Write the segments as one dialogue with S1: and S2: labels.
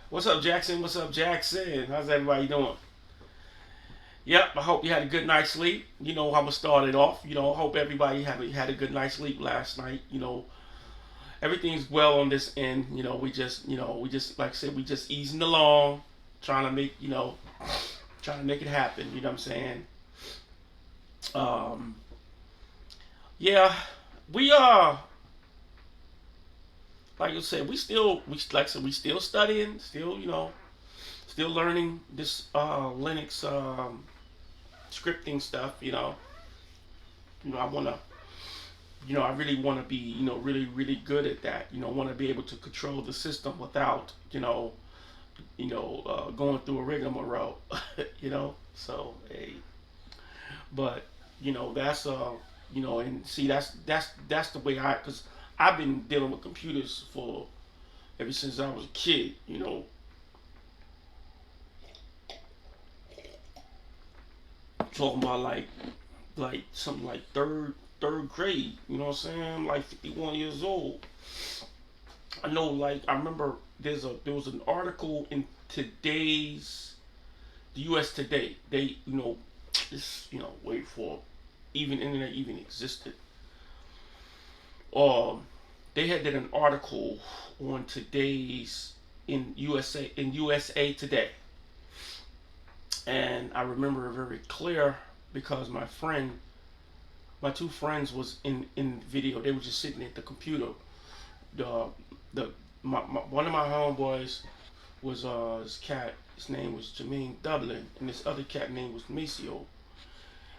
S1: What's up, Jackson? What's up, Jackson? How's everybody doing? Yep, I hope you had a good night's sleep. I'm gonna start it off. Hope everybody had a good night's sleep last night. Everything's well on this end. We just like I said, we just easing along, trying to make it happen. You know what I'm saying? Um, yeah, we are. Like I said, we still studying, still learning this Linux scripting stuff. I wanna, I really want to be, really, really good at that. Want to be able to control the system without, going through a rigmarole. So hey, but that's and see that's the way because I've been dealing with computers for ever since I was a kid. Talking about like something like third grade. You know what I'm saying? Like 51 years old. I know. Like I remember there was an article in today's the U.S. Today. They this wait for even internet even existed. Um, they had did an article on today's in USA Today, and I remember it very clear because my two friends was in video. They were just sitting at the computer. The the one of my homeboys was his cat. His name was Jermaine Dublin, and this other cat name was Maceo.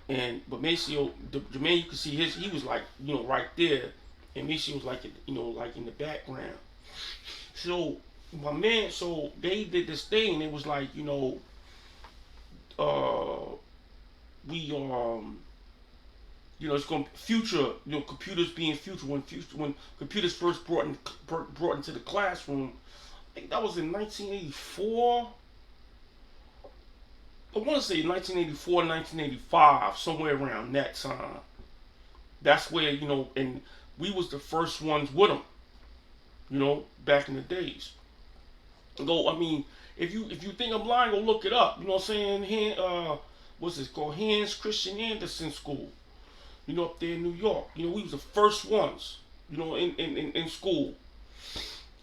S1: But Maceo, Jermaine, you could see he was like right there, and Maceo was like like in the background. So my man, so they did this thing. It was like uh, we it's going to future, computers being future when computers first brought into the classroom. I think that was in 1984. I want to say 1984, 1985, somewhere around that time. That's where and we was the first ones with them. Back in the days. Go, I mean, if you think I'm lying, go look it up. You know what I'm saying? What's this called? Hans Christian Andersen School. Up there in New York. We was the first ones. In school,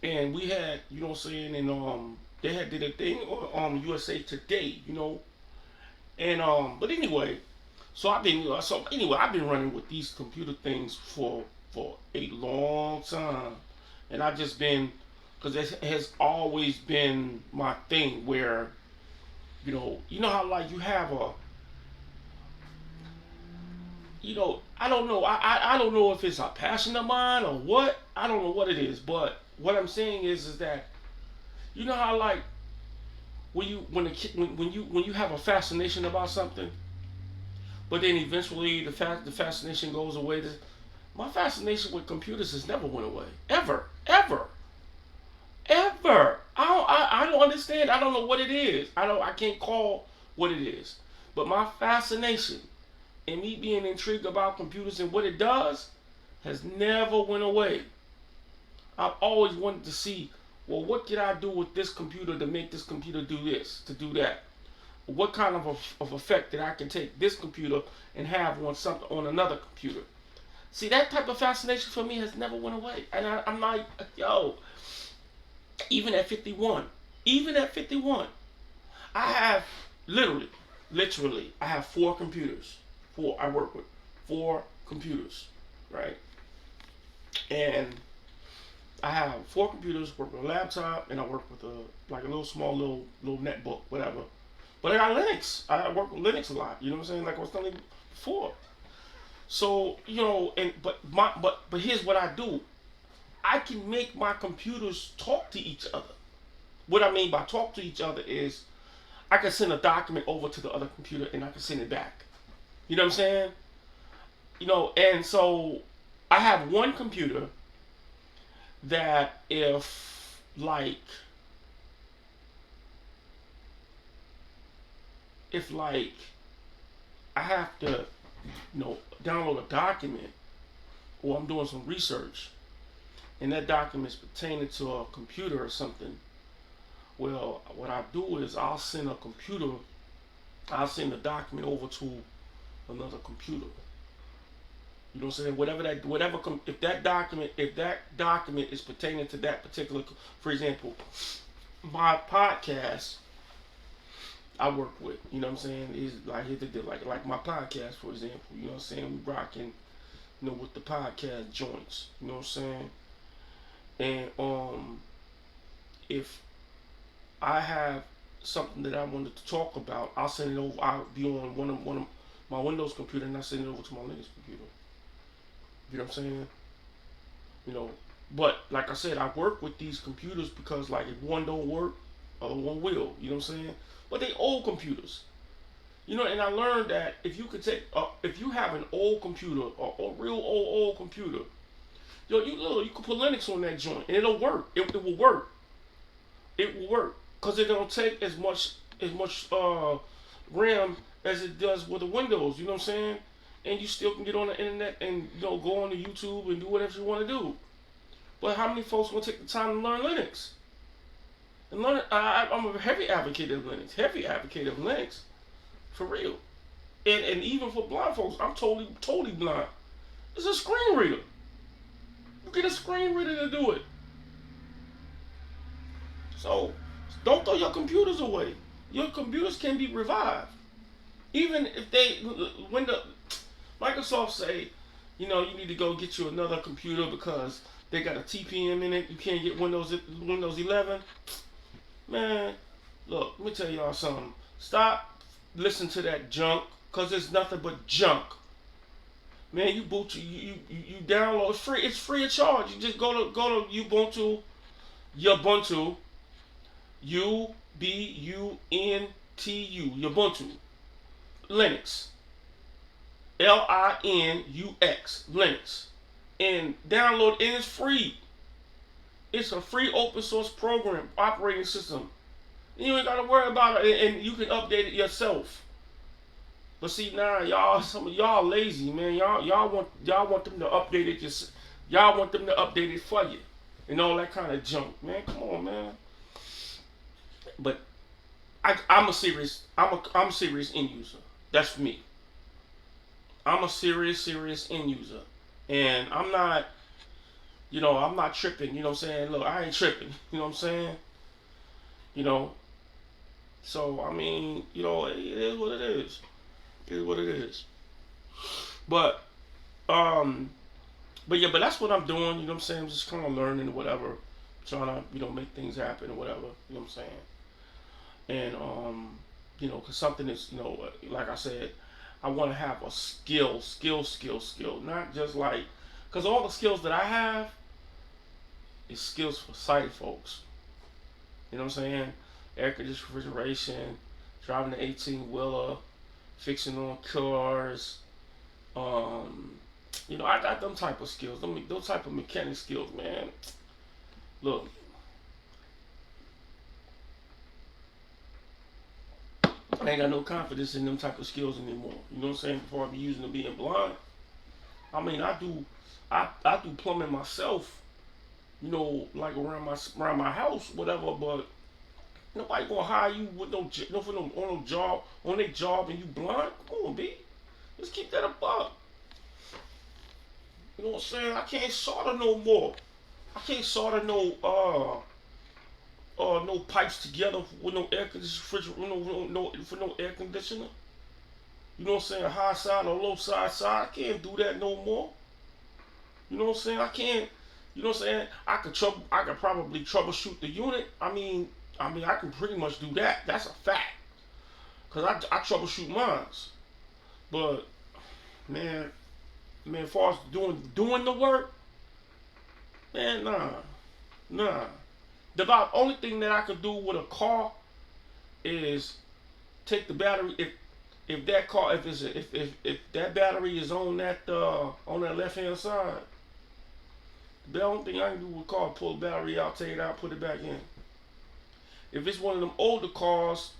S1: and we had, what I'm saying, and they had did a thing on USA Today. And but anyway, I've been running with these computer things for a long time, and I've just been because it has always been my thing where how like you have a I don't know. I don't know if it's a passion of mine or what. I don't know what it is. But what I'm saying is that how like when you have a fascination about something, but then eventually the fascination goes away. My fascination with computers has never went away. Ever, ever, ever. I don't understand. I don't know what it is. I can't call what it is. But my fascination and me being intrigued about computers and what it does has never went away. I've always wanted to see, well, what can I do with this computer to make this computer do this, to do that? What kind of effect that I can take this computer and have on another computer? See, that type of fascination for me has never went away. And I'm like, yo, even at 51, even at 51, I have literally, I have four computers. I work with four computers, right? And I have four computers, work with a laptop, and I work with a little small little netbook, whatever. But I got Linux. I work with Linux a lot. You know what I'm saying? Like I was telling you before. So and but here's what I do. I can make my computers talk to each other. What I mean by talk to each other is I can send a document over to the other computer and I can send it back. You know what I'm saying? And so I have one computer that if I have to download a document or I'm doing some research and that document is pertaining to a computer or something, Well, what I do is I'll send a document over to another computer. You know what I'm saying? If that document is pertaining to that particular, for example, my podcast I work with, you know what I'm saying, is like my podcast, for example, you know what I'm saying, we rocking, with the podcast joints, you know what I'm saying, and if I have something that I wanted to talk about, I'll send it over. I'll be on one of my Windows computer, and I send it over to my Linux computer. You know what I'm saying? You know, but like I said, I work with these computers because like if one don't work, other one will. You know what I'm saying? But they old computers. And I learned that if you have an old computer, a real old computer, you can put Linux on that joint and it'll work. It will work. It will work because it don't take as much RAM as it does with the Windows. You know what I'm saying? And you still can get on the internet and go on the YouTube and do whatever you want to do. But how many folks will take the time to learn Linux? And I'm a heavy advocate of Linux. Heavy advocate of Linux, for real. And even for blind folks, I'm totally blind. It's a screen reader. You get a screen reader to do it. So don't throw your computers away. Your computers can be revived. Even if when the Microsoft say, you need to go get you another computer because they got a TPM in it. You can't get Windows 11. Man, look, let me tell y'all something. Stop listening to that junk, cause it's nothing but junk. Man, you download. It's free. It's free of charge. You just go to Ubuntu, Ubuntu, Linux, Linux, Linux, and download. And it's free. It's a free open source program operating system. You ain't gotta worry about it, and you can update it yourself. But see now, some of y'all lazy, man. Y'all want them to update it. Y'all want them to update it for you, and all that kind of junk, man. Come on, man. But I'm a serious end user. That's me. I'm a serious end user, and I'm not. I'm not tripping. You know what I'm saying? Look, I ain't tripping. You know what I'm saying? So I mean, it is what it is. It is what it is. But but that's what I'm doing. You know what I'm saying? I'm just kind of learning or whatever, trying to make things happen or whatever. You know what I'm saying? And because something is like I said, I want to have a skill, not just like, because all the skills that I have is skills for sighted folks. You know what I'm saying? Air conditioning, refrigeration, driving an 18-wheeler, fixing on cars. I got them type of skills, those type of mechanic skills, man. Look, I ain't got no confidence in them type of skills anymore. You know what I'm saying? Before I be using them being blind. I mean, I do plumbing myself. Like around my house, whatever. But nobody gonna hire you with no job on their job and you blind. Come on, B. Let's keep that above. You know what I'm saying? I can't solder no more. I can't solder no pipes together with no air conditioner, for no air conditioner. You know what I'm saying? High side or low side. I can't do that no more. You know what I'm saying? I can't. You know what I'm saying? I could probably troubleshoot the unit. I mean, I can pretty much do that. That's a fact. Cause I troubleshoot mines. But man, as far as doing the work, man, nah. The about only thing that I could do with a car is take the battery. If that battery is on that left hand side, the only thing I can do with a car is pull the battery out, take it out, put it back in. If it's one of them older cars,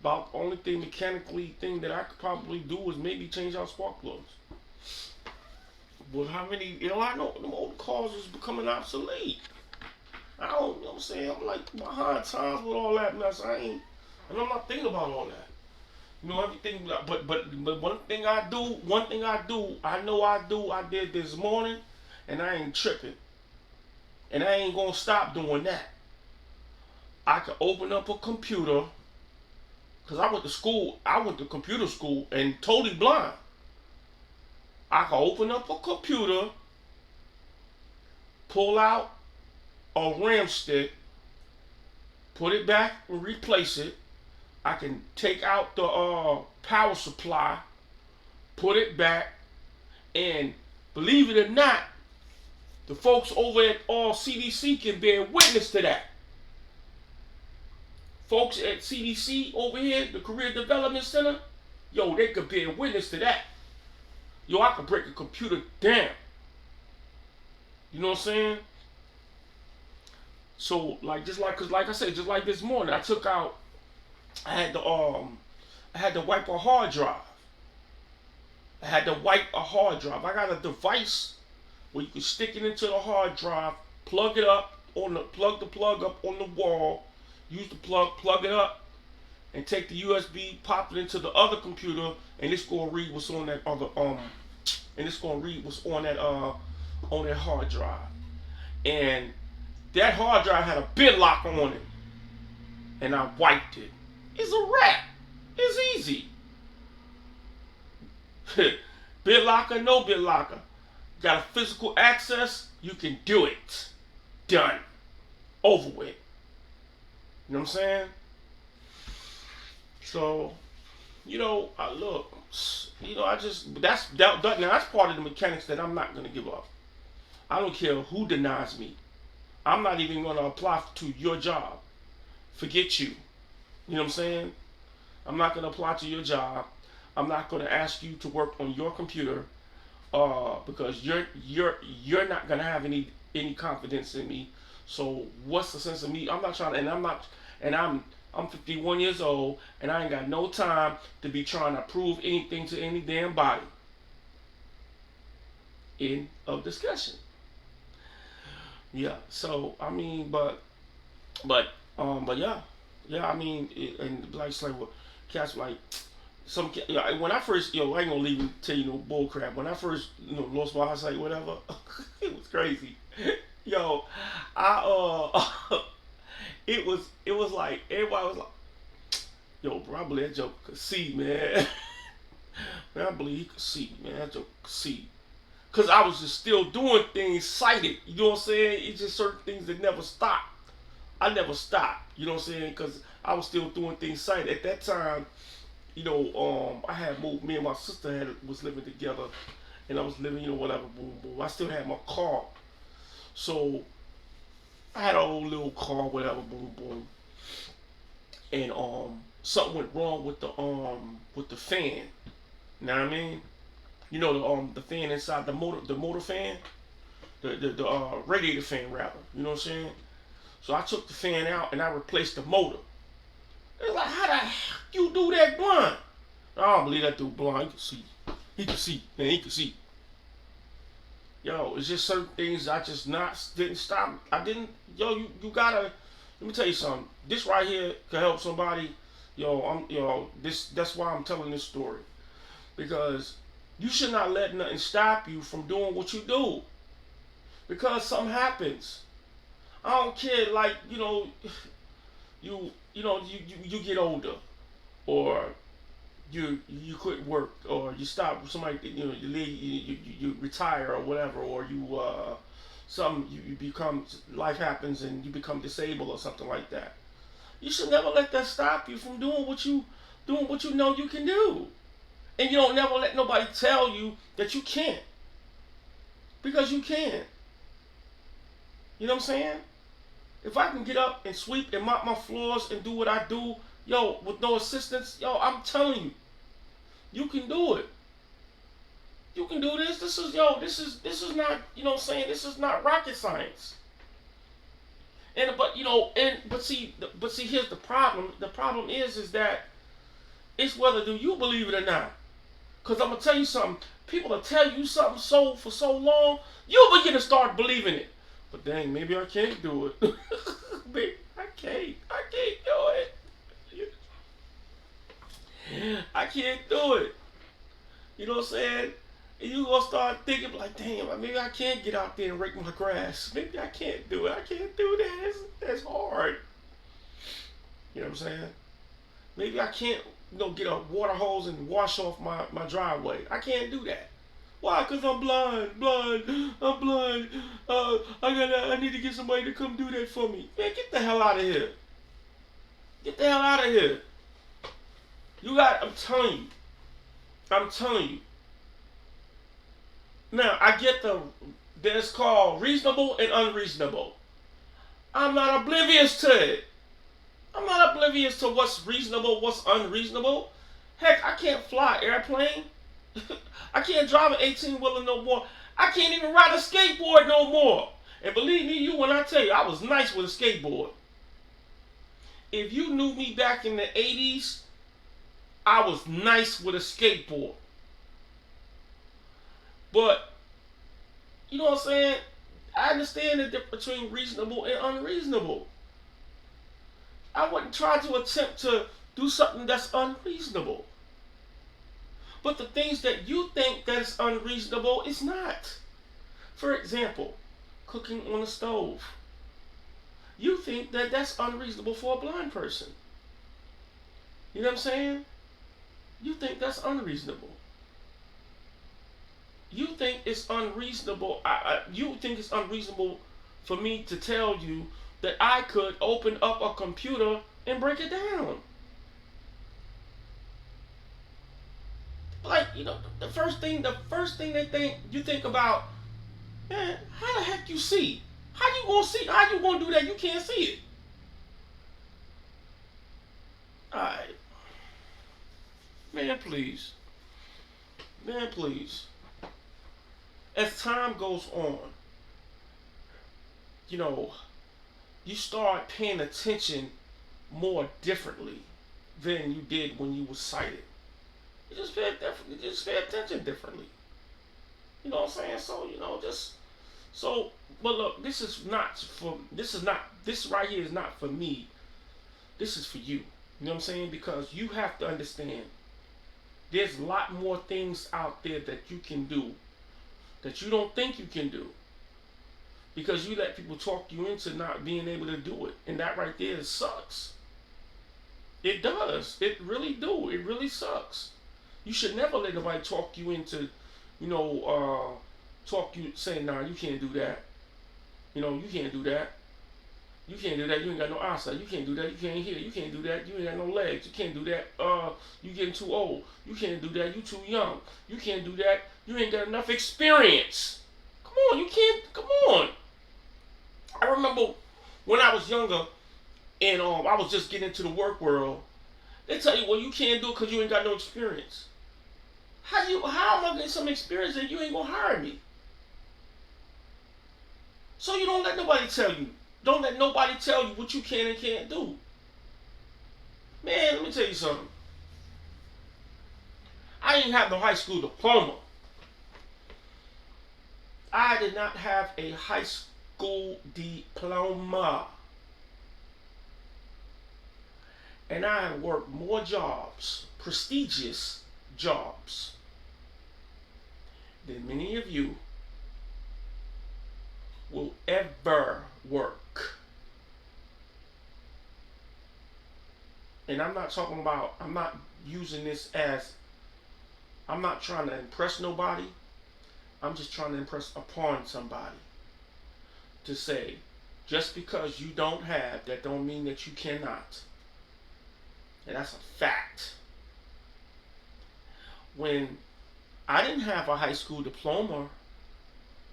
S1: about the only mechanically thing that I could probably do is maybe change out spark plugs. But how many? I know them old cars is becoming obsolete. I don't, saying? I'm like behind times with all that mess. And I'm not thinking about all that. Everything. But one thing I do, I did this morning, and I ain't tripping, and I ain't gonna stop doing that. I can open up a computer, cause I went to school. I went to computer school and totally blind. I can open up a computer, pull out a RAM stick, put it back and replace it. I can take out the power supply, put it back, and believe it or not, the folks over at CDC can bear witness to that. Folks at CDC over here, the Career Development Center, yo, they could bear witness to that. Yo, I could break a computer down. You know what I'm saying? So, cause like I said, just like this morning, I had to wipe a hard drive. I got a device where you can stick it into the hard drive, plug the plug up on the wall, use the plug it up, and take the USB, pop it into the other computer, and it's gonna read what's on that other on that hard drive. And that hard drive had a bit lock on it, and I wiped it. It's a wrap. It's easy. Bit locker, no bit locker. Got a physical access, you can do it. Done. Over with. You know what I'm saying? So, look, that's part of the mechanics that I'm not gonna give up. I don't care who denies me. I'm not even gonna apply to your job. Forget you. You know what I'm saying? I'm not gonna apply to your job. I'm not gonna ask you to work on your computer, because you're not gonna have any confidence in me. So what's the sense of me? I'm 51 years old, and I ain't got no time to be trying to prove anything to any damn body. End of discussion. Yeah. So I mean, but yeah. Yeah, I mean, and like what cats like when I first, I ain't gonna leave and tell you no bull crap. When I first, lost my eyesight, whatever, it was crazy. Yo, it was like everybody was like, yo, bro, I believe that joke could see, man. Man, I believe he could see, man. That joke could see. Cause I was just still doing things sighted. You know what I'm saying? It's just certain things that never stopped. I never stopped. You know what I'm saying? Because I was still doing things sighted. At that time, I had moved. Me and my sister was living together, and I was living, whatever, boom, boom. I still had my car, so I had an old little car, whatever, boom, boom. And something went wrong with the fan. You know what I mean? The fan inside the motor fan, the radiator fan rather. You know what I'm saying? So I took the fan out and I replaced the motor. It's like, how the heck you do that blind? I don't believe that dude blind. He can see. Man, he can see. Yo, it's just certain things I just didn't stop. You gotta, let me tell you something. This right here could help somebody. That's why I'm telling this story. Because you should not let nothing stop you from doing what you do. Because something happens. I don't care, like, you get older, or you quit work, or you stop, somebody, you leave, you retire or whatever, or you become, life happens and you become disabled or something like that. You should never let that stop you from doing what you know you can do. And you don't never let nobody tell you that you can't. Because you can. You know what I'm saying? If I can get up and sweep and mop my floors and do what I do, with no assistance, I'm telling you, you can do it. You can do this. This is not, you know what I'm saying? This is not rocket science. But see, here's the problem. The problem is that it's whether do you believe it or not. Cause I'm gonna tell you something. People will tell you something for so long, you'll begin to start believing it. But dang, maybe I can't do it. I can't do it. You know what I'm saying? And you gonna start thinking like, damn, maybe I can't get out there and rake my grass. Maybe I can't do it. I can't do that. That's hard. You know what I'm saying? Maybe I can't, get a water hose and wash off my driveway. I can't do that. Why? Cause I'm blind. I'm blind. I need to get somebody to come do that for me. Man, get the hell out of here. Get the hell out of here. I'm telling you. Now, I get that's called reasonable and unreasonable. I'm not oblivious to it. I'm not oblivious to what's reasonable, what's unreasonable. Heck, I can't fly an airplane. I can't drive an 18-wheeler no more. I can't even ride a skateboard no more. And believe me, when I tell you, I was nice with a skateboard. If you knew me back in the 80s, I was nice with a skateboard. But, you know what I'm saying? I understand the difference between reasonable and unreasonable. I wouldn't try to attempt to do something that's unreasonable. But the things that you think that is unreasonable is not. For example, cooking on a stove. You think that that's unreasonable for a blind person. You know what I'm saying? You think that's unreasonable. You think it's unreasonable. You think it's unreasonable for me to tell you that I could open up a computer and break it down. Like, the first thing you think about, man, how the heck you see? How you gonna see? How you gonna do that? You can't see it. Alright. Man, please. As time goes on, you start paying attention more differently than you did when you were sighted. You just pay attention differently. You know what I'm saying? But look, this right here is not for me. This is for you. You know what I'm saying? Because you have to understand, there's a lot more things out there that you can do that you don't think you can do. Because you let people talk you into not being able to do it. And that right there sucks. It does. It really do. It really sucks. You should never let nobody talk you into, saying, nah, you can't do that. You can't do that. You can't do that. You ain't got no eyesight. You can't do that. You can't hear. You can't do that. You ain't got no legs. You can't do that. You getting too old. You can't do that. You too young. You can't do that. You ain't got enough experience. Come on, you can't. Come on. I remember when I was younger and I was just getting into the work world. They tell you, well, you can't do it because you ain't got no experience. How am I getting some experience and you ain't gonna hire me? So you don't let nobody tell you. Don't let nobody tell you what you can and can't do. Man, let me tell you something. I didn't have no high school diploma. I did not have a high school diploma. And I have worked more jobs, prestigious jobs, than many of you will ever work. And I'm not using this as, I'm not trying to impress nobody. I'm just trying to impress upon somebody. To say, just because you don't have, that don't mean that you cannot. And that's a fact. When I didn't have a high school diploma,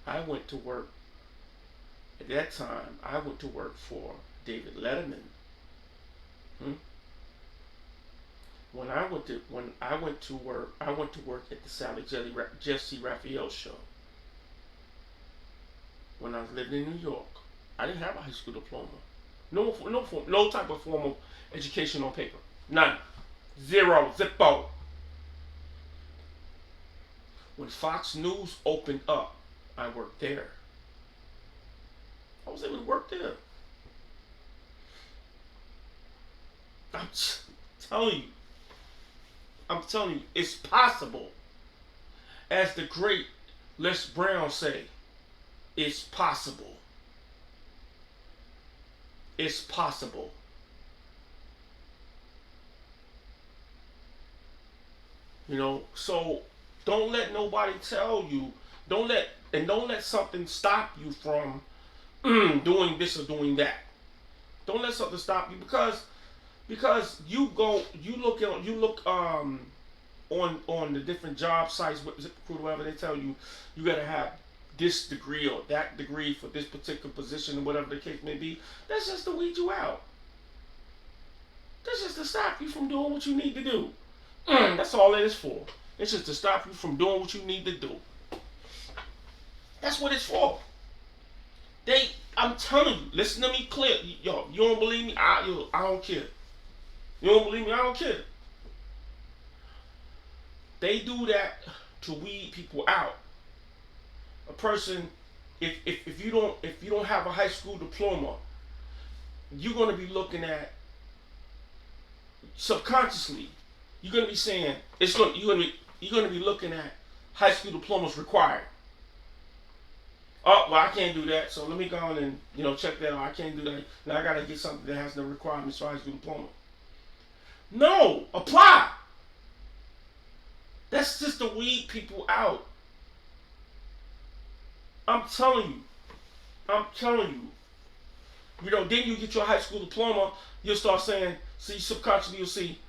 S1: I went to work. At that time, I went to work for David Letterman. When I went to work at the Sally Jesse Raphael show. When I was living in New York, I didn't have a high school diploma. No type of form of education on paper. None. Zero. Zippo. When Fox News opened up, I worked there. I was able to work there. I'm telling you. I'm telling you, it's possible. As the great Les Brown say, it's possible. It's possible. So don't let nobody tell you. Don't let something stop you from doing this or doing that. Don't let something stop you because you look on the different job sites with ZipRecruiter, whatever they tell you, you gotta have this degree or that degree for this particular position or whatever the case may be. That's just to weed you out. That's just to stop you from doing what you need to do. That's all it is for. It's just to stop you from doing what you need to do. That's what it's for. I'm telling you, listen to me clear. Yo, you don't believe me? I don't care. You don't believe me? I don't care. They do that to weed people out. A person, if you don't have a high school diploma, you're gonna be looking at subconsciously. You're gonna be saying you're gonna be looking at high school diplomas required. Oh, well, I can't do that, so let me go on and check that out. I can't do that. Now I gotta get something that has no requirements for high school diploma. No, apply. That's just to weed people out. I'm telling you. Then you get your high school diploma, you'll start saying, see, subconsciously you'll see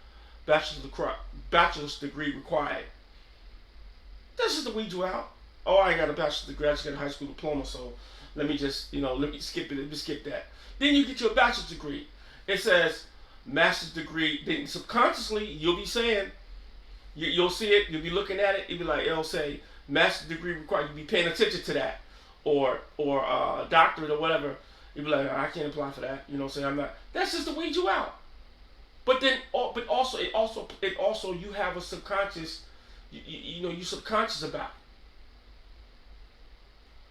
S1: bachelor's degree required. That's just to weed you out. Oh, I ain't got a bachelor's degree, I just got a high school diploma, so let me just, let me skip that. Then you get your bachelor's degree. It says master's degree. Then subconsciously you'll be saying, you'll see it, you'll be looking at it, you'll be like, it'll say master's degree required. You'll be paying attention to that, or doctorate or whatever. You'll be like, I can't apply for that. You know what I'm saying? I'm not. That's just to weed you out. But also you have a subconscious. You're subconscious about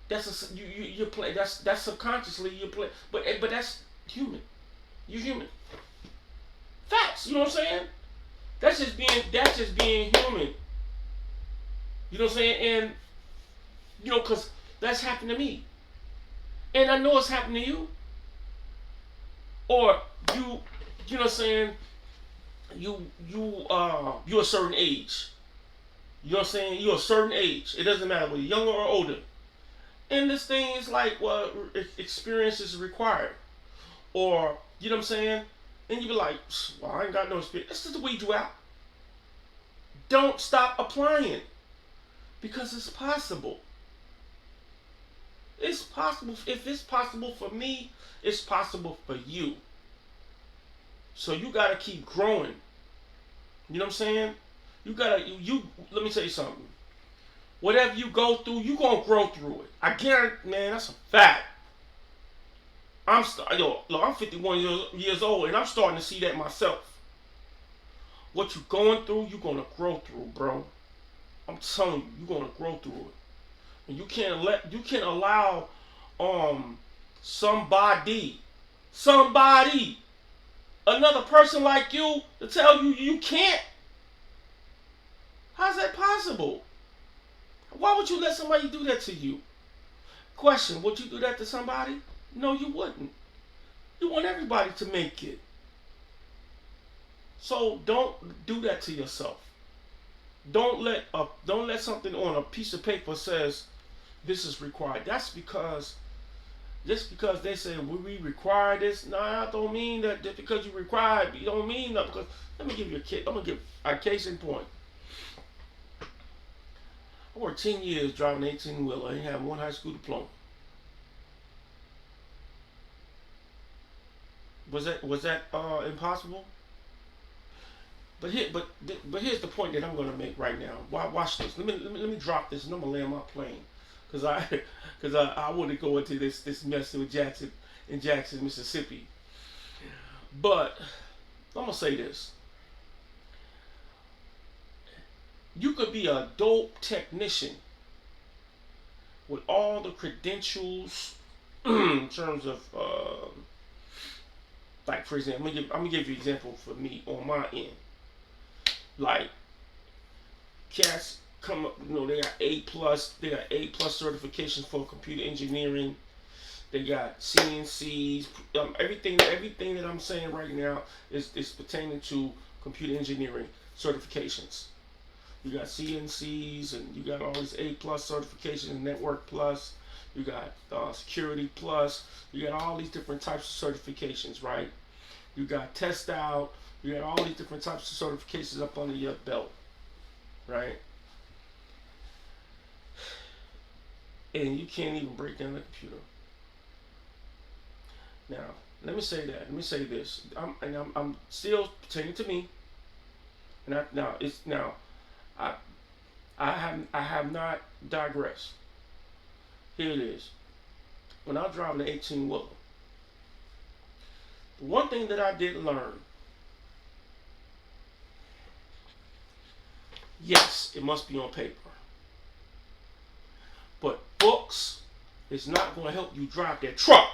S1: it. You play. That's subconsciously you play. But that's human. You're human. Facts. You know what I'm saying? That's just being human. You know what I'm saying? And because that's happened to me, and I know it's happened to you. Or you know what I'm saying? You're a certain age. You know what I'm saying? You're a certain age. It doesn't matter whether you're younger or older. And this thing is like, well, experience is required. Or, you know what I'm saying? And you be like, well, I ain't got no experience. That's just to weed you out. Don't stop applying. Because it's possible. It's possible. If it's possible for me, it's possible for you. So you gotta keep growing. You know what I'm saying? Let me tell you something. Whatever you go through, you gonna grow through it. I guarantee, man, that's a fact. I'm 51 years old, and I'm starting to see that myself. What you're going through, you're gonna grow through, bro. I'm telling you, you're gonna grow through it. And you can't allow somebody, another person like you to tell you you can't. How's that possible? Why would you let somebody do that to you? Question, would you do that to somebody? No, you wouldn't. You want everybody to make it. So don't do that to yourself. Don't let something on a piece of paper says this is required. That's because just because they say we require this, I don't mean that just because you require it, you don't mean that. Because let me give you a case in point. I worked 10 years driving an 18-wheeler. I didn't have one high school diploma. Was that impossible? But here's the point that I'm going to make right now. Watch this. Let me drop this, and I'm going to land my plane, because I want to go into this mess with Jackson, Mississippi. But I'm gonna say this. You could be a dope technician with all the credentials in terms of, like, for example, I'm gonna give you an example for me on my end. Like, cats come up, they got A+, they got A+ certifications for computer engineering. They got CNCs. Everything that I'm saying right now is pertaining to computer engineering certifications. You got CNCs, and you got all these A+ certifications, Network Plus. You got Security Plus. You got all these different types of certifications, right? You got Test Out. You got all these different types of certifications up under your belt, right? And you can't even break down the computer. Now, let me say that. Let me say this. I'm still pertaining to me. And I have not digressed. Here it is. When I was driving the 18-wheeler, the one thing that I did learn, yes, it must be on paper. But books is not going to help you drive that truck.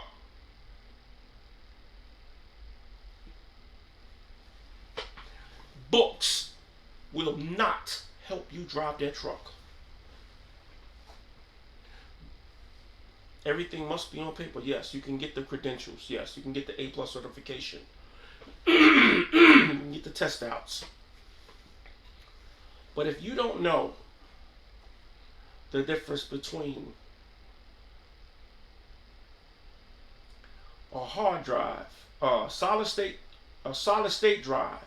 S1: Books will not help you drive that truck. Everything must be on paper. Yes, you can get the credentials. Yes, you can get the A+ certification. You can get the test outs. But if you don't know the difference between a hard drive, a solid state drive,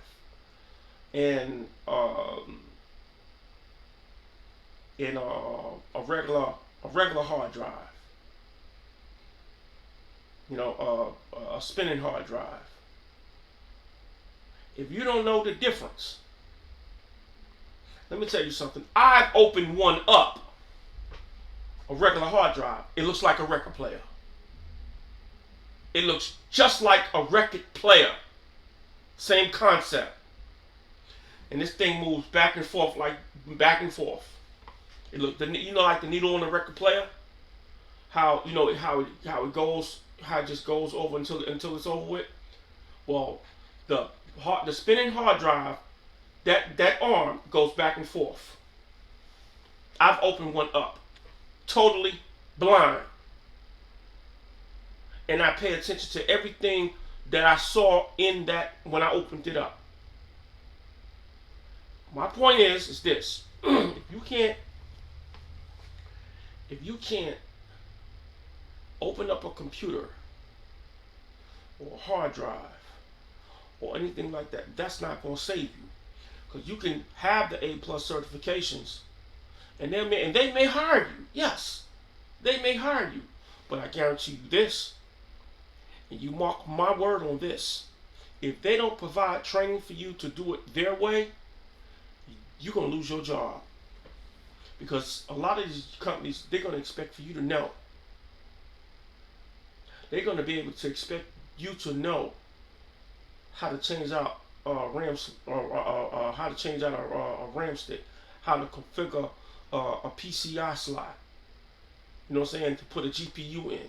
S1: and a regular hard drive, a spinning hard drive. If you don't know the difference, let me tell you something. I've opened one up, a regular hard drive. It looks like a record player. It looks just like a record player. Same concept. And this thing moves back and forth, like back and forth. It look, like the needle on the record player. How it goes, how it just goes over until it's over with. Well, the spinning hard drive, that arm goes back and forth. I've opened one up, totally blind, and I pay attention to everything that I saw in that when I opened it up. My point is this: if you can't open up a computer or a hard drive or anything like that, that's not going to save you. Because you can have the A+ certifications, and they may hire you. Yes, they may hire you. But I guarantee you this, and you mark my word on this: if they don't provide training for you to do it their way, you're going to lose your job. Because a lot of these companies, they're going to expect for you to know. They're going to be able to expect you to know how to change out how to change out a RAM stick, how to configure a PCI slot. You know what I'm saying? To put a GPU in.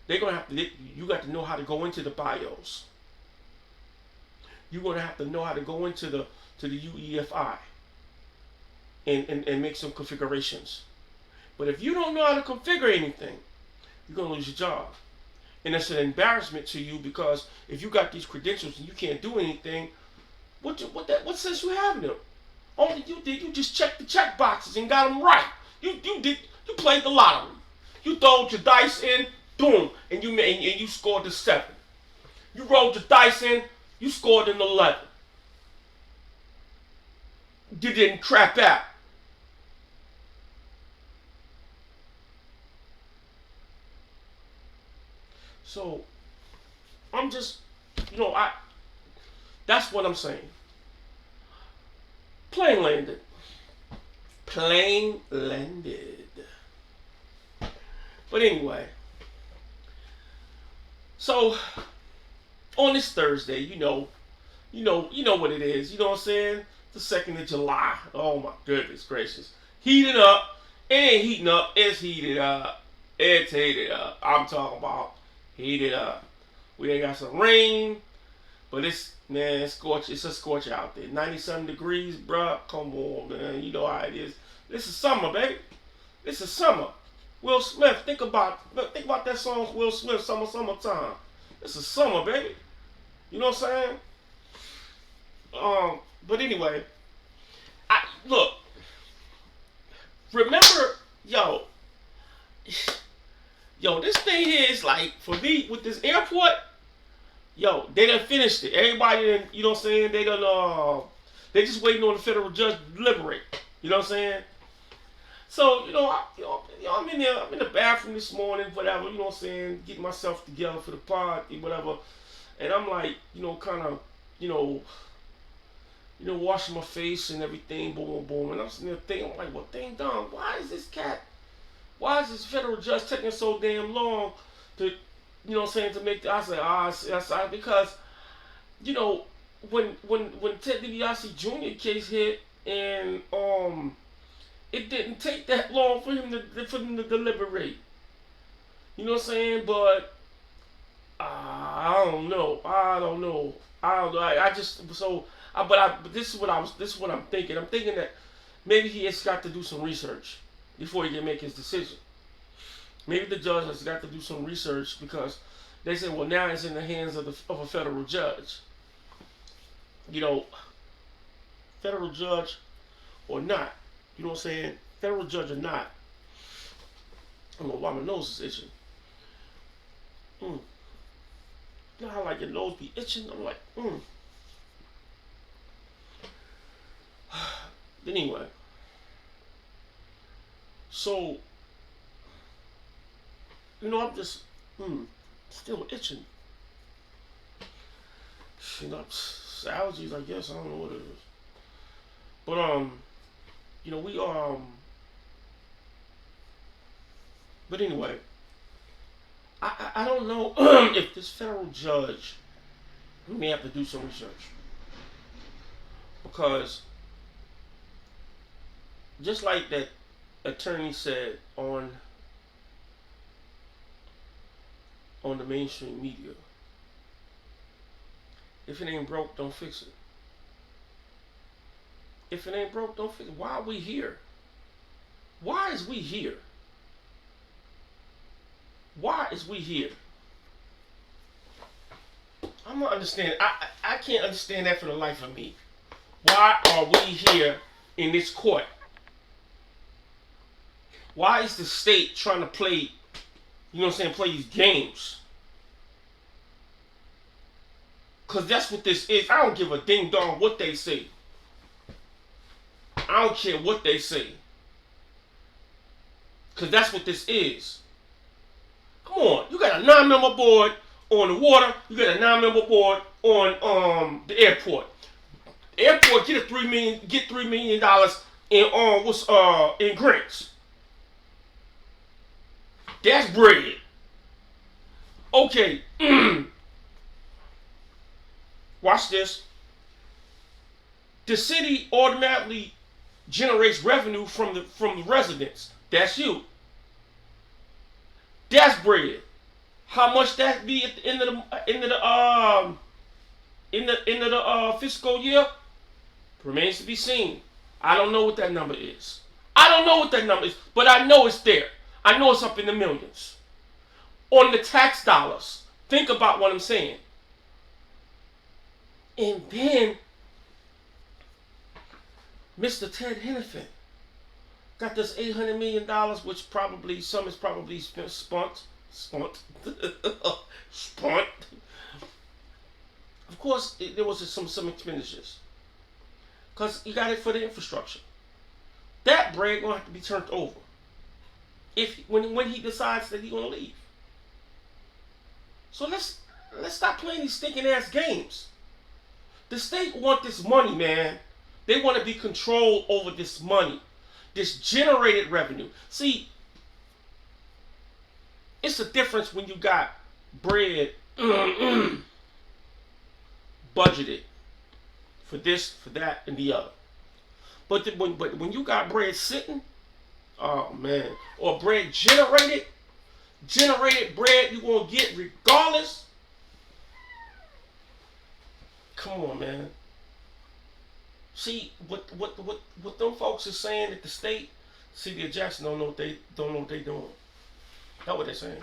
S1: They're gonna have to. You got to know how to go into the BIOS. You're gonna have to know how to go into the UEFI and make some configurations. But if you don't know how to configure anything, you're gonna lose your job. And it's an embarrassment to you, because if you got these credentials and you can't do anything, what sense you having them? Only you just checked the check boxes and got them right. You played the lottery. You throwed your dice in, boom, and you scored the 7. You rolled your dice in, you scored an 11. You didn't crap out. So, I'm just, that's what I'm saying. Plane landed. Plane landed. But anyway, so on this Thursday, you know what it is. You know what I'm saying? The 2nd of July. Oh my goodness gracious. Heating up. It ain't heating up. It's heated up. It's heated up. I'm talking about heated up. We ain't got some rain. But man, it's scorch. It's a scorcher out there. 97 degrees, bruh. Come on, man. You know how it is. This is summer, baby. This is summer. Will Smith, think about that song, Will Smith, Summertime. This is summer, baby. You know what I'm saying? But anyway, look. Remember, yo, this thing here is like, for me, with this airport, yo, they done finished it. Everybody done, you know what I'm saying? They just waiting on the federal judge to deliberate. You know what I'm saying? So, I'm in there, I'm in the bathroom this morning, whatever, you know what I'm saying, getting myself together for the party, whatever. And I'm like, kind of, washing my face and everything, boom, boom, boom. And I'm sitting there thinking, I'm like, well, dang darn, why is this federal judge taking so damn long to, you know what I'm saying, to make I said, because, when Ted DiBiase Jr. case hit, and it didn't take that long for him to deliberate. You know what I'm saying? But I don't know. But this is what I'm thinking. I'm thinking that maybe he has got to do some research before he can make his decision. Maybe the judge has got to do some research, because they say, well, now it's in the hands of a federal judge. Federal judge or not. You know what I'm saying? Federal judge or not. I don't know why my nose is itching. You know how like your nose be itching? I'm like, Anyway. So, I'm just, still itching. It's allergies, I guess. I don't know what it is. But, but anyway, I don't know if this federal judge, we may have to do some research, because just like that attorney said on the mainstream media, if it ain't broke, don't fix it. If it ain't broke, don't fix it. Why are we here? Why is we here? Why is we here? I'm not understanding. I can't understand that for the life of me. Why are we here in this court? Why is the state trying to play, play these games? Because that's what this is. I don't give a ding dong what they say. I don't care what they say. Because that's what this is. Come on. You got a 9-member board on the water. You got a 9-member board on the airport. The airport get $3 million in grants. That's bread. Okay. Watch this. The city automatically generates revenue from the residents. That's you. That's bread. How much that be at the end of the fiscal year remains to be seen. I don't know what that number is. But I know it's there. I know it's up in the millions. On the tax dollars. Think about what I'm saying. And then Mr. Ted Hennepin got this $800 million, which some is probably spunt. Of course, there was some expenditures, because he got it for the infrastructure. That bread gonna have to be turned over when he decides that he's gonna leave. So let's stop playing these stinking ass games. The state want this money, man. They want to be controlled over this money, this generated revenue. See, it's a difference when you got bread budgeted for this, for that, and the other. But when you got bread sitting, oh man, or bread generated bread you gonna get regardless. Come on, man. See what them folks is saying at the state. C.D. Jackson don't know what they doing. That's what they're saying.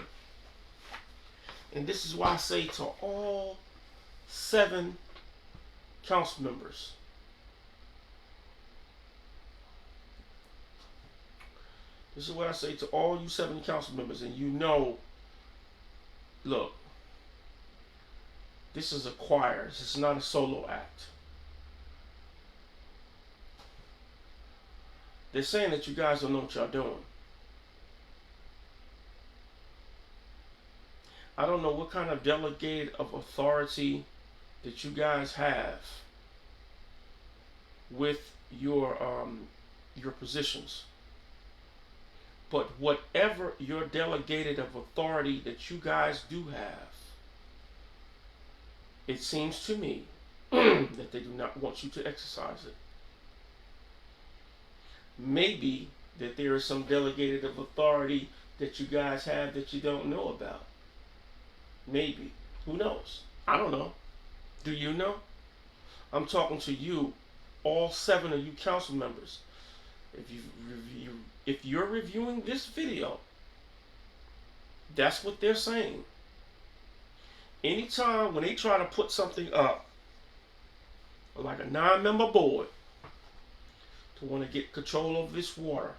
S1: And this is why I say to all 7 council members, this is what I say to all you 7 council members, and you know, look, this is a choir. This is not a solo act. They're saying that you guys don't know what y'all doing. I don't know what kind of delegate of authority that you guys have with your positions. But whatever your delegated of authority that you guys do have, it seems to me that they do not want you to exercise it. Maybe that there is some delegated of authority that you guys have that you don't know about. Maybe. Who knows? I don't know. Do you know? I'm talking to you, all 7 of you council members. If you're reviewing this video, that's what they're saying. Anytime when they try to put something up, like a 9-member board, to want to get control of this water,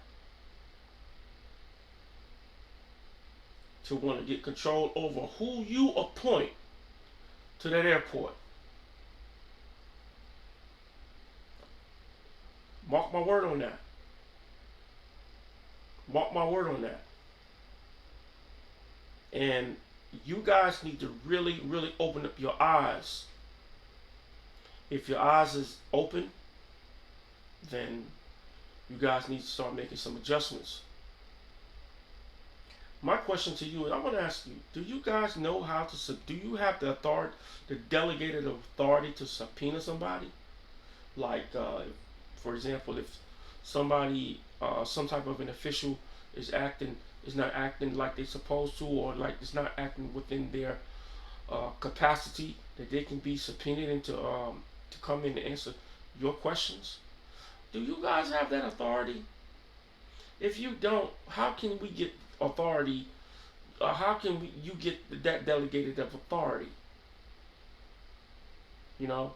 S1: to want to get control over who you appoint to that airport. Mark my word on that. Mark my word on that. And you guys need to really, really open up your eyes. If your eyes is open, then you guys need to start making some adjustments. My question to you, and I'm going to ask you, do you guys know how to, do you have the authority, the delegated authority to subpoena somebody? Like, for example, if somebody, some type of an official is not acting like they're supposed to, or like it's not acting within their capacity, that they can be subpoenaed into to come in and answer your questions. Do you guys have that authority? If you don't, how can we get authority? How can you get that delegated of authority? You know,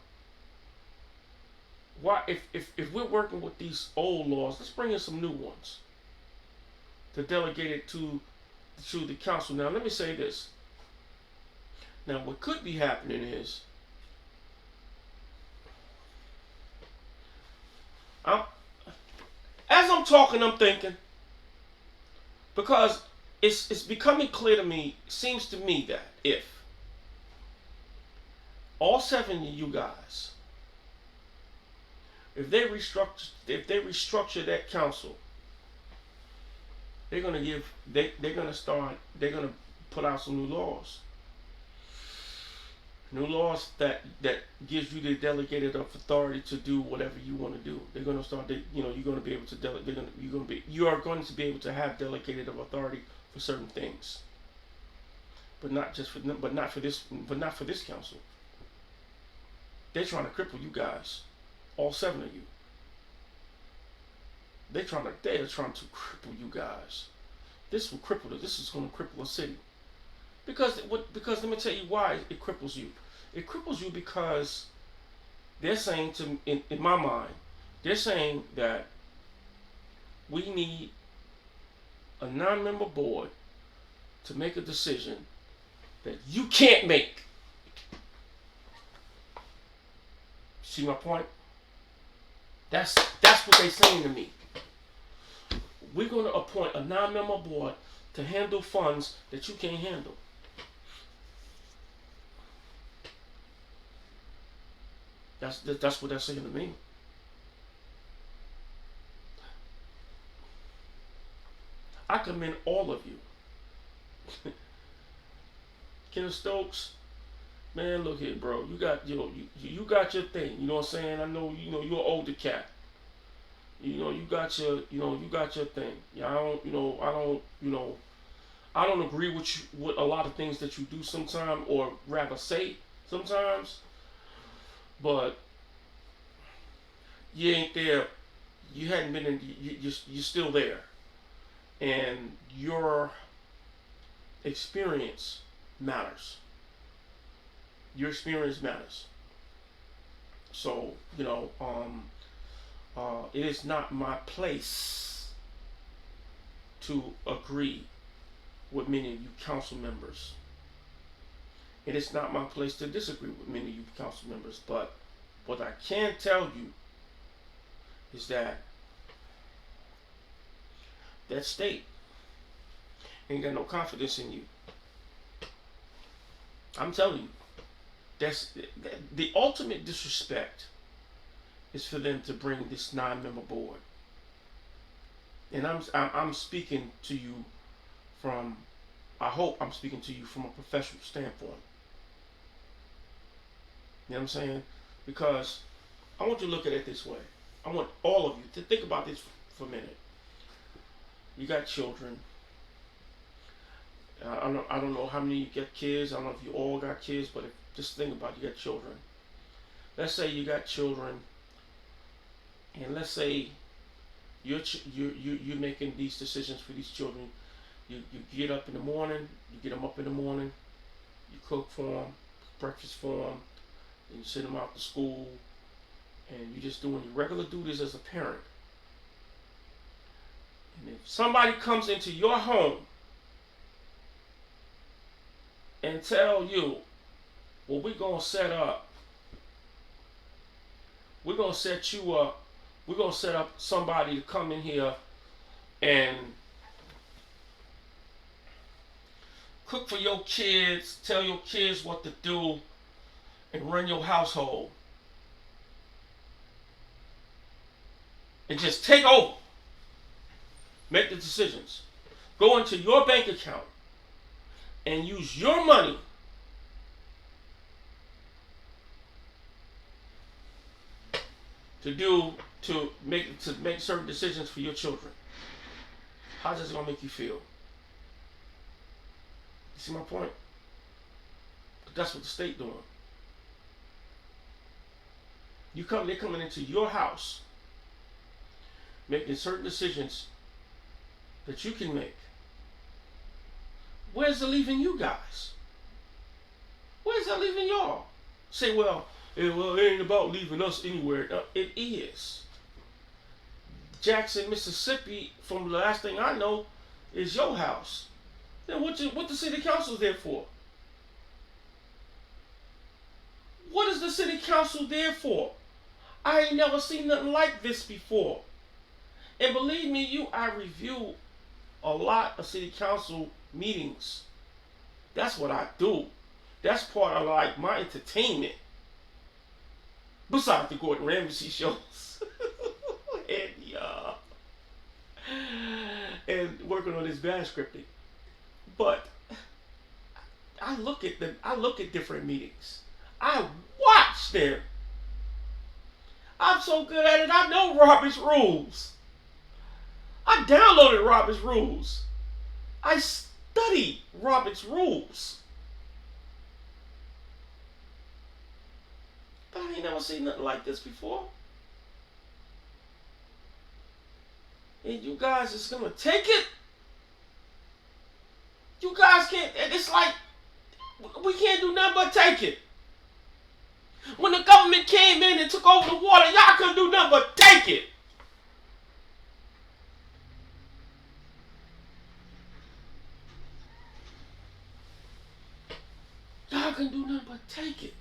S1: why? If we're working with these old laws, let's bring in some new ones to delegate it to the council. Now, let me say this. Now, what could be happening is, as I'm talking, I'm thinking, because it's becoming clear to me, seems to me, that if all 7 of you guys, if they restructure that council, they're gonna put out some new laws. New laws that gives you the delegated authority to do whatever you want to do. They're going to start. You're going to be able to you are going to be able to have delegated authority for certain things, but not for this council. They're trying to cripple you guys, all 7 of you. They're trying to cripple you guys. This will cripple. This is going to cripple a city. Because let me tell you why it cripples you. It cripples you because they're saying in my mind, they're saying that we need a 9-member board to make a decision that you can't make. See my point? That's what they're saying to me. We're going to appoint a 9-member board to handle funds that you can't handle. That's what they're saying to me. I commend all of you. Kenneth Stokes, man, look here, bro. You got you got your thing. You know what I'm saying? I know you're an older cat. You got your thing. Yeah, I don't agree with a lot of things that you do sometimes, or rather say sometimes. but you ain't there. You hadn't been in. You're still there, and your experience matters. Your experience matters. So it is not my place to agree with many of you council members. It is not my place to disagree with many of you council members. But what I can tell you is that state ain't got no confidence in you. I'm telling you, that's the ultimate disrespect is for them to bring this 9-member board. And I'm speaking to you from, I hope I'm speaking to you from a professional standpoint. You know what I'm saying? Because I want you to look at it this way. I want all of you to think about this for a minute. You got children. I don't know how many you get kids. I don't know if you all got kids, but just think about it, you got children. Let's say you got children, and let's say you're making these decisions for these children. You get up in the morning. You get them up in the morning. You cook for them, breakfast for them, and you send them out to school, and you're just doing your regular duties as a parent. And if somebody comes into your home and tell you, well, we're going to set you up, we're going to set up somebody to come in here and cook for your kids, tell your kids what to do, and run your household. And just take over. Make the decisions. Go into your bank account and use your money to make certain decisions for your children. How's this gonna make you feel? You see my point? But that's what the state doing. They're coming into your house, making certain decisions that you can make. Where's it leaving you guys? Where's that leaving y'all? Say, well, it ain't about leaving us anywhere. No, it is. Jackson, Mississippi, from the last thing I know, is your house. Then what the city council there for? What is the city council there for? I ain't never seen nothing like this before. And believe me, I review a lot of city council meetings. That's what I do. That's part of like my entertainment. Besides the Gordon Ramsay shows. and working on this bad scripting. But I look at different meetings. I watch them. I'm so good at it, I know Robert's rules. I downloaded Robert's rules. I studied Robert's rules. But I ain't never seen nothing like this before. And you guys is gonna take it? You guys can't, it's like, we can't do nothing but take it. When the government came in and took over the water, y'all couldn't do nothing but take it. Y'all couldn't do nothing but take it.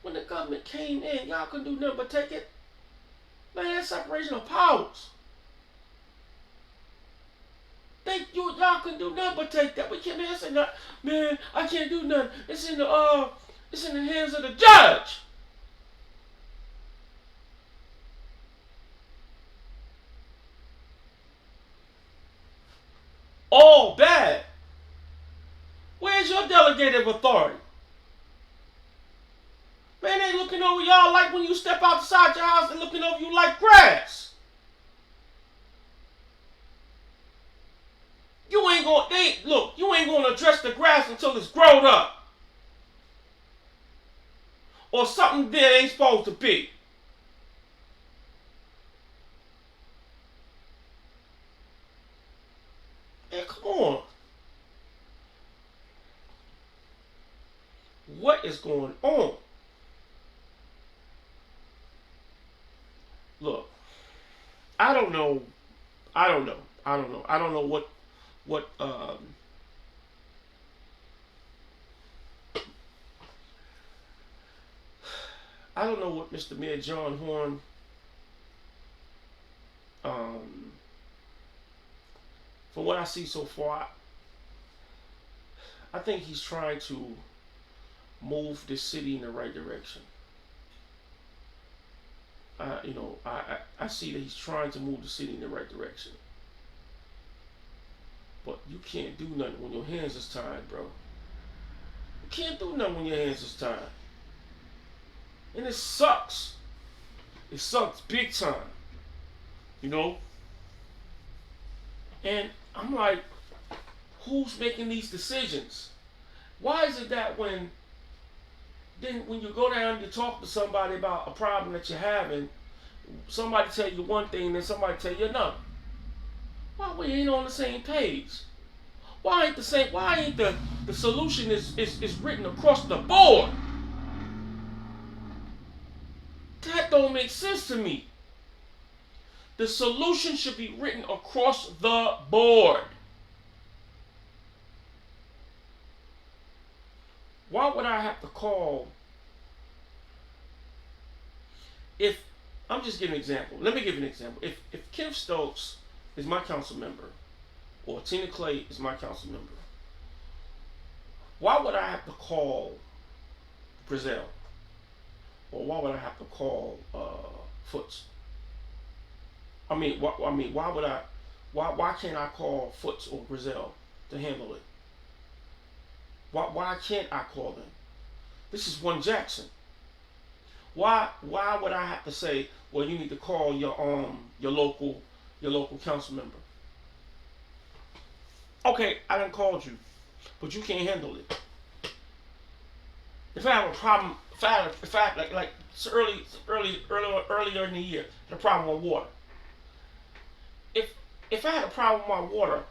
S1: When the government came in, y'all couldn't do nothing but take it. Man, that's separation of powers. Y'all couldn't do nothing but take that. We can't, man, I can't do nothing. It's in the hands of the judge. All bad. Where's your delegated authority? Man, they looking over y'all like when you step outside your house, they're looking over you like grass. You ain't gonna address the grass until it's grown up. or something that ain't supposed to be. Man, come on. What is going on? Look, I don't know. I don't know. I don't know. I don't know what I don't know what Mr. Mayor John Horn um from what I see so far, I think he's trying to move this city in the right direction. I see that he's trying to move the city in the right direction. But you can't do nothing when your hands is tied, bro. You can't do nothing when your hands is tied. And it sucks. It sucks big time. You know? And I'm like, who's making these decisions? Why is it that when you go down and you talk to somebody about a problem that you're having, somebody tell you one thing, then somebody tell you another? Why we ain't on the same page? Why ain't the solution is written across the board? That don't make sense to me. The solution should be written across the board. Why would I have to call? If I'm just giving an example. Let me give you an example. If Kim Stokes is my council member, or Tina Clay is my council member, why would I have to call Brazil? Or why would I have to call Foots? Why would I? Why can't I call Foots or Brazil to handle it? Why can't I call them? This is one Jackson. Why would I have to say, well, you need to call your local council member? Okay, I done called you, but you can't handle it. If I have a problem, if I like earlier in the year, the problem with water. If I had a problem with my water,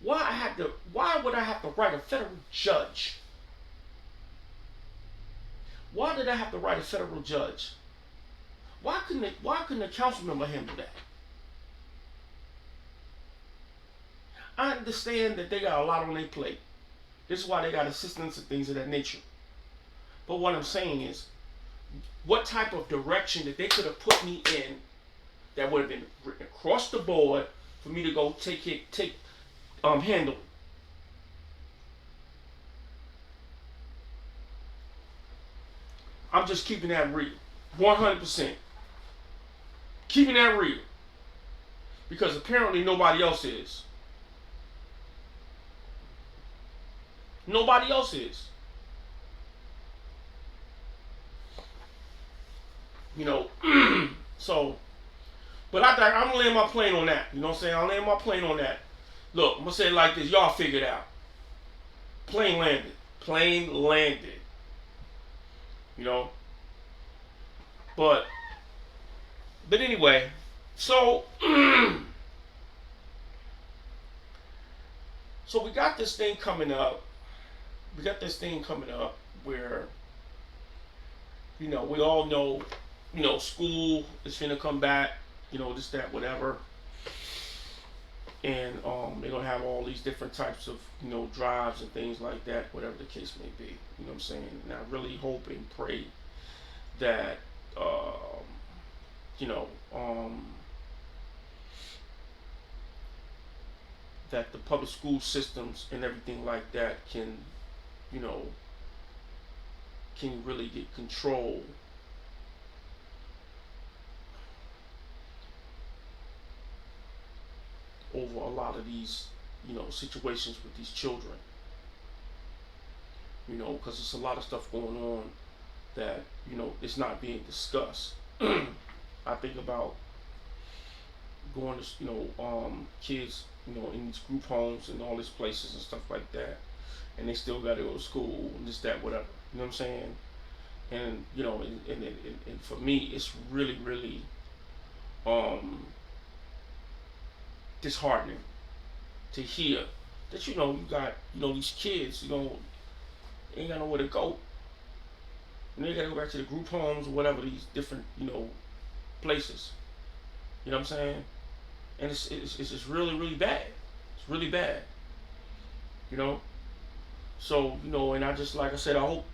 S1: why would I have to write a federal judge? Why did I have to write a federal judge? Why couldn't a council member handle that? I understand that they got a lot on their plate. This is why they got assistants and things of that nature. But what I'm saying is, what type of direction that they could have put me in that would have been written across the board for me to go handle. I'm just keeping that real. 100%. Keeping that real. Because apparently nobody else is. Nobody else is. You know, so, but I'm laying my plane on that. You know what I'm saying? I'm laying my plane on that. Look, I'm going to say it like this. Y'all figure it out. Plane landed. Plane landed. You know? But anyway, so, so we got this thing coming up. We got this thing coming up where, you know, we all know, you know, school is finna come back, you know, this, that, whatever. And they're gonna have all these different types of, you know, drives and things like that, whatever the case may be. You know what I'm saying? And I really hope and pray that you know, that the public school systems and everything like that can, you know, can really get control over a lot of these, you know, situations with these children. You know, because there's a lot of stuff going on that, you know, it's not being discussed. I think about going to, you know, kids, you know, in these group homes and all these places and stuff like that, and they still got to go to school and this, that, whatever. You know what I'm saying? And and for me, it's really, really um, disheartening to hear that you got these kids ain't got nowhere to go, and they gotta go back to the group homes or whatever, these different places. You know what I'm saying? And it's just really, really bad. It's really bad. You know. So and I just, like I said, I hope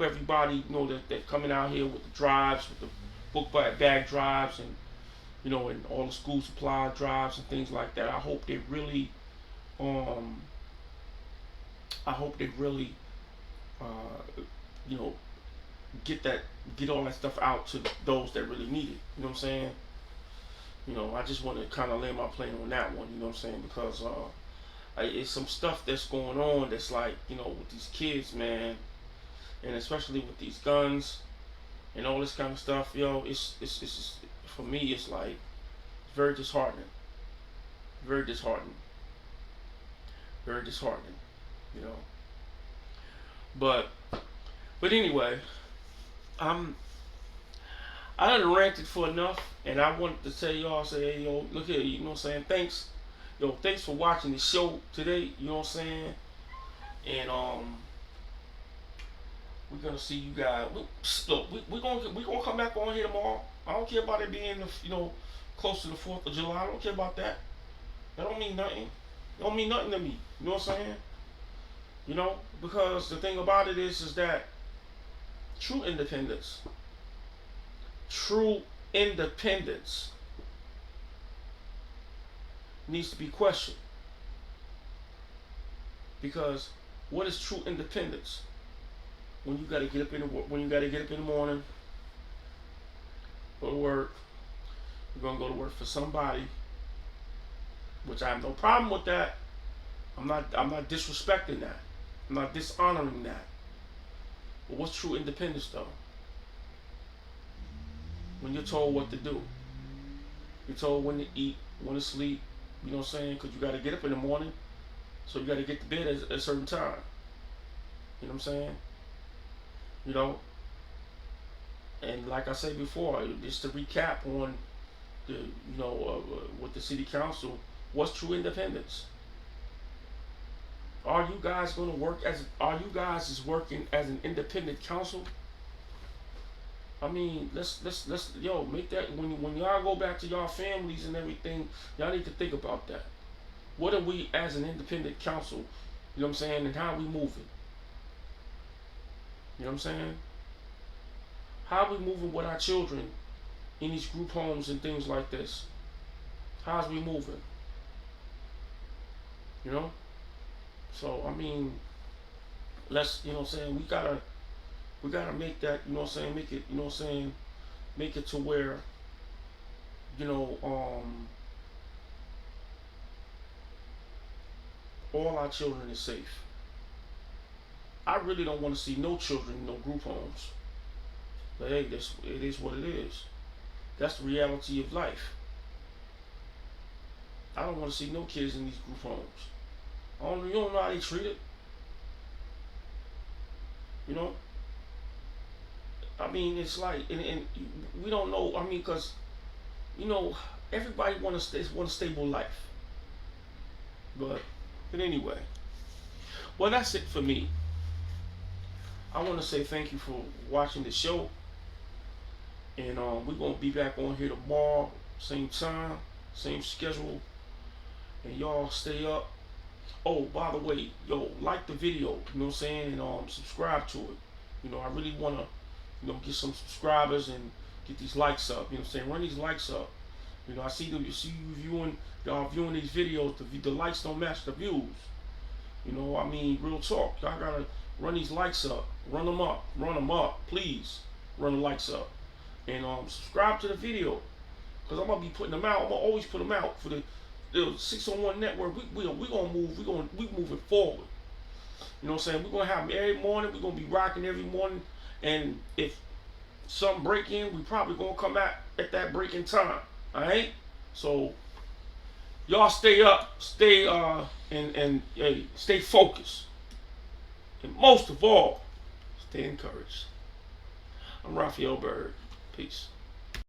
S1: everybody that they're coming out here with the drives, with the book bag drives, and all the school supply drives and things like that. Um I hope they really uh you know get all that stuff out to those that really need it. You know what I'm saying? I just want to kind of lay my plane on that one. You know what I'm saying? Because it's some stuff that's going on that's like with these kids, man, and especially with these guns and all this kind of stuff. It's just, for me, it's like very disheartening, very disheartening, very disheartening. You know, but anyway, I'm I done ranted for enough, and I wanted to tell y'all, say, hey, yo, look here, you know what I'm saying? Thanks for watching the show today, you know what I'm saying? And we're gonna see you guys. Look, we're gonna come back on here tomorrow. I don't care about it being close to the 4th of July. I don't care about that. That don't mean nothing. It don't mean nothing to me. You know what I'm saying? Because the thing about it is that true independence, true independence needs to be questioned. Because what is true independence? When you gotta get up in the morning, go to work. You're gonna go to work for somebody, which I have no problem with that. I'm not disrespecting that. I'm not dishonoring that. But what's true independence though? When you're told what to do. You're told when to eat, when to sleep, you know what I'm saying? Because you got to get up in the morning, so you got to get to bed at a certain time. You know what I'm saying? And like I said before, just to recap on the, with the city council, what's true independence? Are you guys is working as an independent council? I mean, let's make that when y'all go back to y'all families and everything, y'all need to think about that. What are we as an independent council? You know what I'm saying? And how are we moving? You know what I'm saying? How are we moving with our children in these group homes and things like this? How's we moving? So I mean, let's what I'm saying, we gotta make that, what I'm saying, make it, what I'm saying, make it to where, all our children is safe. I really don't want to see no children in no group homes. But hey, it is what it is. That's the reality of life. I don't want to see no kids in these group homes. You don't know how they treat it. I mean, it's like, and we don't know. I mean, because everybody want a stable life. But anyway, well, that's it for me. I want to say thank you for watching the show, and we're gonna be back on here tomorrow, same time, same schedule, and y'all stay up. Oh, by the way, like the video, you know what I'm saying, and subscribe to it. I really wanna get some subscribers and get these likes up. You know what I'm saying? Run these likes up. I see y'all viewing these videos. The likes don't match the views. I mean, real talk. Y'all gotta run these likes up. Run them up. Run them up. Please run the likes up. And subscribe to the video, because I'm gonna be putting them out. I'm gonna always put them out for the 601 network. We gonna move. We moving forward. You know what I'm saying? We're gonna have them every morning. We're gonna be rocking every morning. And if some break in, we probably gonna come out at that breaking time. Alright? So y'all stay up, stay and stay focused. And most of all, stay encouraged. I'm Raphael Bird. Peace.